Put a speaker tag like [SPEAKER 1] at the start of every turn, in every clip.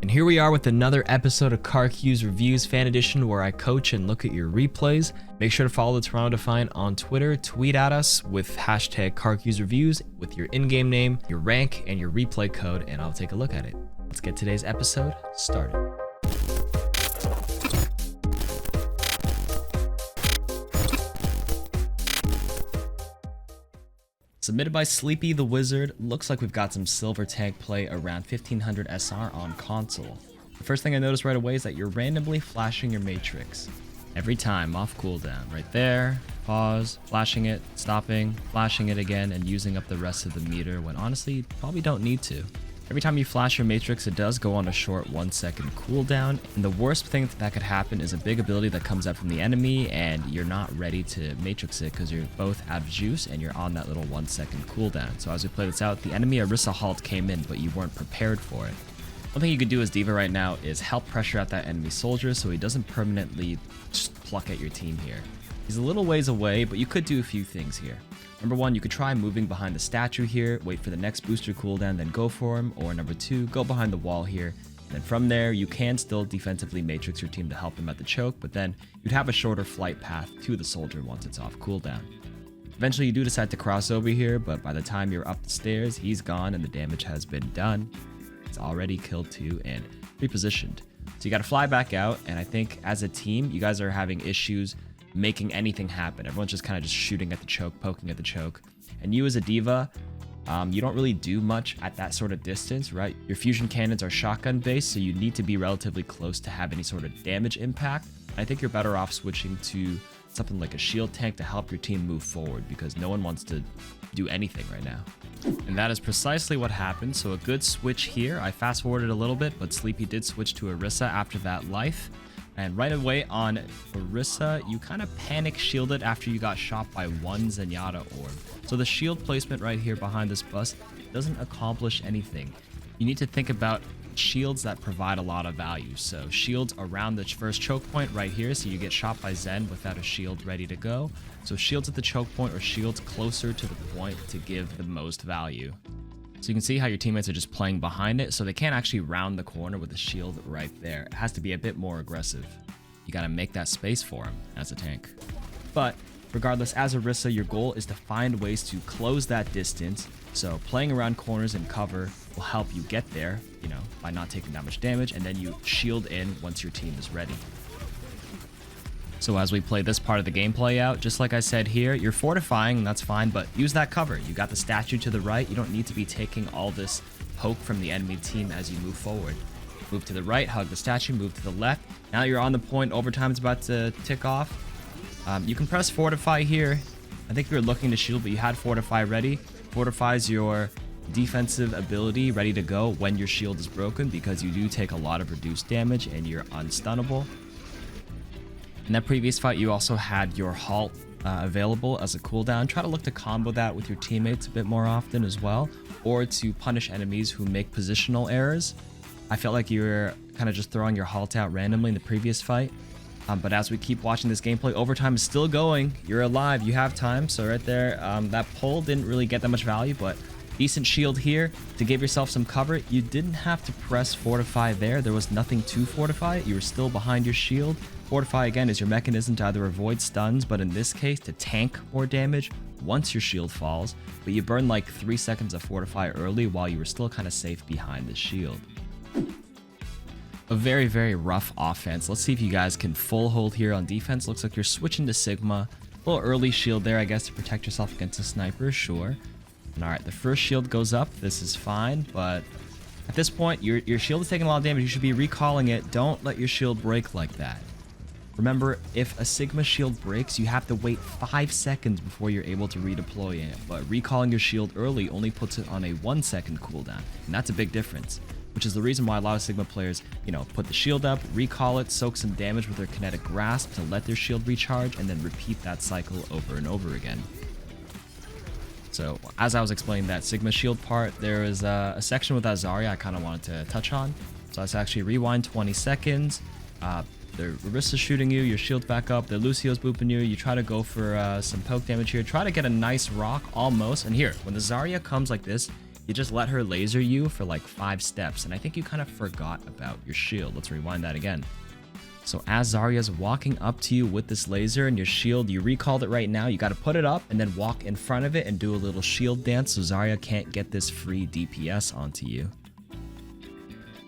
[SPEAKER 1] And here we are with another episode of KarQ's Reviews Fan Edition, where I coach and look at your replays. Make sure to follow the Toronto Defiant on Twitter. Tweet at us with hashtag KarQ's Reviews with your in-game name, your rank, and your replay code, and I'll take a look at it. Let's get today's episode started. Submitted by Sleepy the Wizard. Looks like we've got some silver tank play around 1500 SR on console. The first thing I noticed right away is that you're randomly flashing your matrix. Every time off cooldown. Right there, pause, flashing it, stopping, flashing it again, and using up the rest of the meter when honestly you probably don't need to. Every time you flash your matrix, it does go on a short 1 second cooldown, and the worst thing that could happen is a big ability that comes out from the enemy and you're not ready to matrix it because you're both out of juice and you're on that little 1 second cooldown. So as we play this out, the enemy Orisa halt came in, but you weren't prepared for it. One thing you could do as D.Va right now is help pressure out that enemy soldier so he doesn't permanently just pluck at your team here. He's a little ways away, but you could do a few things here. Number one, you could try moving behind the statue here, wait for the next booster cooldown, then go for him. Or number two, go behind the wall here. And then from there, you can still defensively matrix your team to help him at the choke, but then you'd have a shorter flight path to the soldier once it's off cooldown. Eventually, you do decide to cross over here, but by the time you're up the stairs, he's gone and the damage has been done. He's already killed two and repositioned. So you got to fly back out, and I think as a team, you guys are having issues making anything happen. Everyone's just kind of just shooting at the choke, poking at the choke. And you as a D.Va, you don't really do much at that sort of distance, right? Your fusion cannons are shotgun based, so you need to be relatively close to have any sort of damage impact. I think you're better off switching to something like a shield tank to help your team move forward because no one wants to do anything right now. And that is precisely what happened. So a good switch here. I fast forwarded a little bit, but Sleepy did switch to Orisa after that life. And right away on Orisa, you kind of panic shielded after you got shot by one Zenyatta orb. So the shield placement right here behind this bus doesn't accomplish anything. You need to think about shields that provide a lot of value. So shields around the first choke point right here, so you get shot by Zen without a shield ready to go. So shields at the choke point or shields closer to the point to give the most value. So you can see how your teammates are just playing behind it, so they can't actually round the corner with the shield right there. It has to be a bit more aggressive. You gotta make that space for him as a tank. But regardless, as Orisa, your goal is to find ways to close that distance. So playing around corners and cover will help you get there, by not taking that much damage, and then you shield in once your team is ready. So as we play this part of the gameplay out, just like I said here, you're fortifying, and that's fine, but use that cover. You got the statue to the right. You don't need to be taking all this poke from the enemy team as you move forward. Move to the right, hug the statue, move to the left. Now you're on the point, overtime's about to tick off. You can press fortify here. I think you were looking to shield, but you had fortify ready. Fortifies your defensive ability ready to go when your shield is broken because you do take a lot of reduced damage and you're unstunnable. In that previous fight, you also had your halt available as a cooldown. Try to look to combo that with your teammates a bit more often as well, or to punish enemies who make positional errors. I felt like you were kind of just throwing your halt out randomly in the previous fight. But as we keep watching this gameplay, overtime is still going. You're alive, you have time. So right there, that pull didn't really get that much value, but decent shield here to give yourself some cover. You didn't have to press fortify there. There was nothing to fortify. You were still behind your shield. Fortify again is your mechanism to either avoid stuns, but in this case to tank more damage once your shield falls. But you burn like 3 seconds of fortify early while you were still kind of safe behind the shield. A very, very rough offense. Let's see if you guys can full hold here on defense. Looks like you're switching to Sigma. A little early shield there, I guess, to protect yourself against a sniper, sure. And all right, the first shield goes up. This is fine, but at this point, your shield is taking a lot of damage. You should be recalling it. Don't let your shield break like that. Remember, if a Sigma shield breaks, you have to wait 5 seconds before you're able to redeploy it. But recalling your shield early only puts it on a 1 second cooldown, and that's a big difference. Which is the reason why a lot of Sigma players, put the shield up, recall it, soak some damage with their kinetic grasp to let their shield recharge, and then repeat that cycle over and over again. So as I was explaining that Sigma shield part, there is a section with Zarya I kind of wanted to touch on. So let's actually rewind 20 seconds. The Orisa's shooting you, your shield's back up, the Lucio's booping you, you try to go for some poke damage here, try to get a nice rock almost, and here, when the Zarya comes like this, You just let her laser you for like 5 steps, and I think you kind of forgot about your shield. Let's rewind that again. So as Zarya's walking up to you with this laser and your shield, you recalled it right now, you got to put it up and then walk in front of it and do a little shield dance so Zarya can't get this free DPS onto you.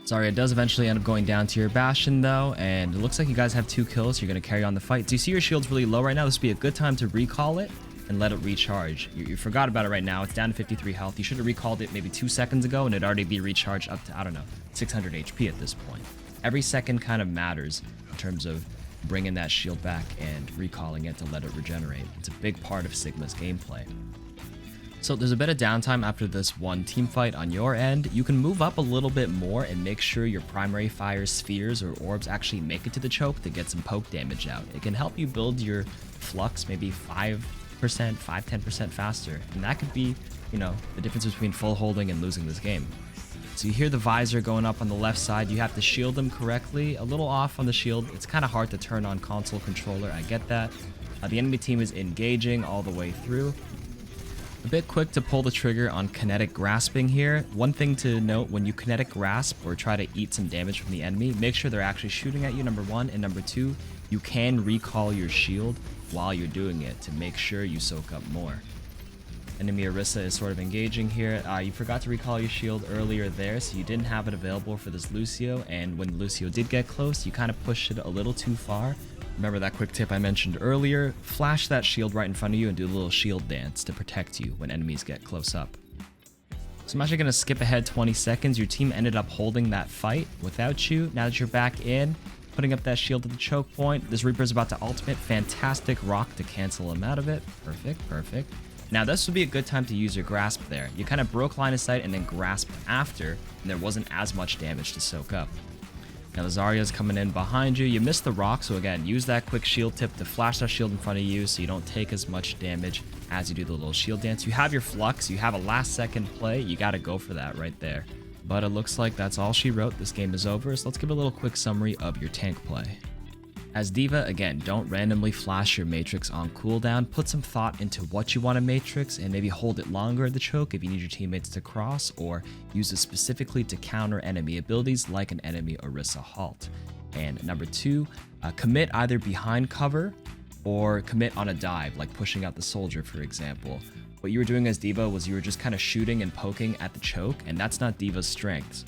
[SPEAKER 1] Zarya does eventually end up going down to your Bastion though, and it looks like you guys have 2 kills. You're going to carry on the fight. Do you see your shield's really low right now? This would be a good time to recall it and let it recharge. You forgot about it right now. It's down to 53 health. You should have recalled it maybe 2 seconds ago and it'd already be recharged up to, I don't know, 600 HP at this point. Every second kind of matters in terms of bringing that shield back and recalling it to let it regenerate. It's a big part of Sigma's gameplay. So there's a bit of downtime after this one team fight on your end. You can move up a little bit more and make sure your primary fire spheres or orbs actually make it to the choke to get some poke damage out. It can help you build your flux maybe 5-10% faster. And that could be, you know, the difference between full holding and losing this game. So you hear the visor going up on the left side. You have to shield them correctly. A little off on the shield. It's kind of hard to turn on console controller. I get that. The enemy team is engaging all the way through. A bit quick to pull the trigger on kinetic grasping here. One thing to note, when you kinetic grasp or try to eat some damage from the enemy, make sure they're actually shooting at you, number 1. And number 2, you can recall your shield while you're doing it to make sure you soak up more. Enemy Orisa is sort of engaging here. You forgot to recall your shield earlier there, so you didn't have it available for this Lucio, and when Lucio did get close, you kind of pushed it a little too far. Remember that quick tip I mentioned earlier? Flash that shield right in front of you and do a little shield dance to protect you when enemies get close up. So I'm actually going to skip ahead 20 seconds. Your team ended up holding that fight without you. Now that you're back in, putting up that shield at the choke point, this Reaper's about to ultimate. Fantastic rock to cancel him out of it. Perfect, perfect. Now this would be a good time to use your grasp there. You kind of broke line of sight and then grasped after, and there wasn't as much damage to soak up. Now the Zarya's coming in behind you. You missed the rock, so again, use that quick shield tip to flash that shield in front of you so you don't take as much damage as you do the little shield dance. You have your flux, you have a last second play, you gotta go for that right there. But it looks like that's all she wrote. This game is over, so let's give a little quick summary of your tank play. As D.Va, again, don't randomly flash your matrix on cooldown. Put some thought into what you want to matrix and maybe hold it longer at the choke if you need your teammates to cross, or use it specifically to counter enemy abilities like an enemy Orisa halt. And number 2, commit either behind cover or commit on a dive, like pushing out the soldier, for example. What you were doing as D.Va was you were just kind of shooting and poking at the choke, and that's not D.Va's strengths.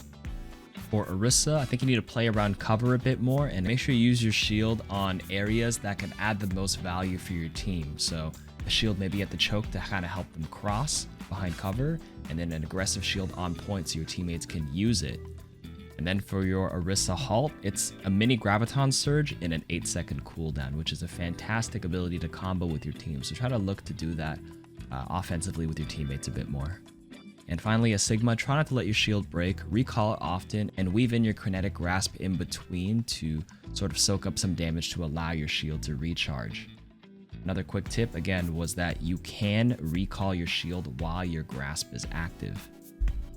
[SPEAKER 1] For Orisa, I think you need to play around cover a bit more and make sure you use your shield on areas that can add the most value for your team. So a shield maybe at the choke to kind of help them cross behind cover, and then an aggressive shield on point so your teammates can use it. And then for your Orisa halt, it's a mini graviton surge in an 8-second cooldown, which is a fantastic ability to combo with your team. So try to look to do that offensively with your teammates a bit more. And finally, a Sigma, try not to let your shield break, recall it often, and weave in your kinetic grasp in between to sort of soak up some damage to allow your shield to recharge. Another quick tip, again, was that you can recall your shield while your grasp is active.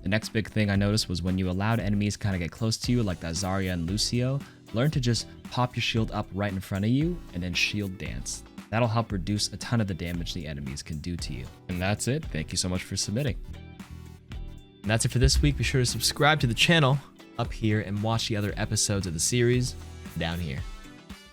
[SPEAKER 1] The next big thing I noticed was when you allowed enemies kind of get close to you, like that Zarya and Lucio, learn to just pop your shield up right in front of you and then shield dance. That'll help reduce a ton of the damage the enemies can do to you. And that's it. Thank you so much for submitting. And that's it for this week. Be sure to subscribe to the channel up here and watch the other episodes of the series down here.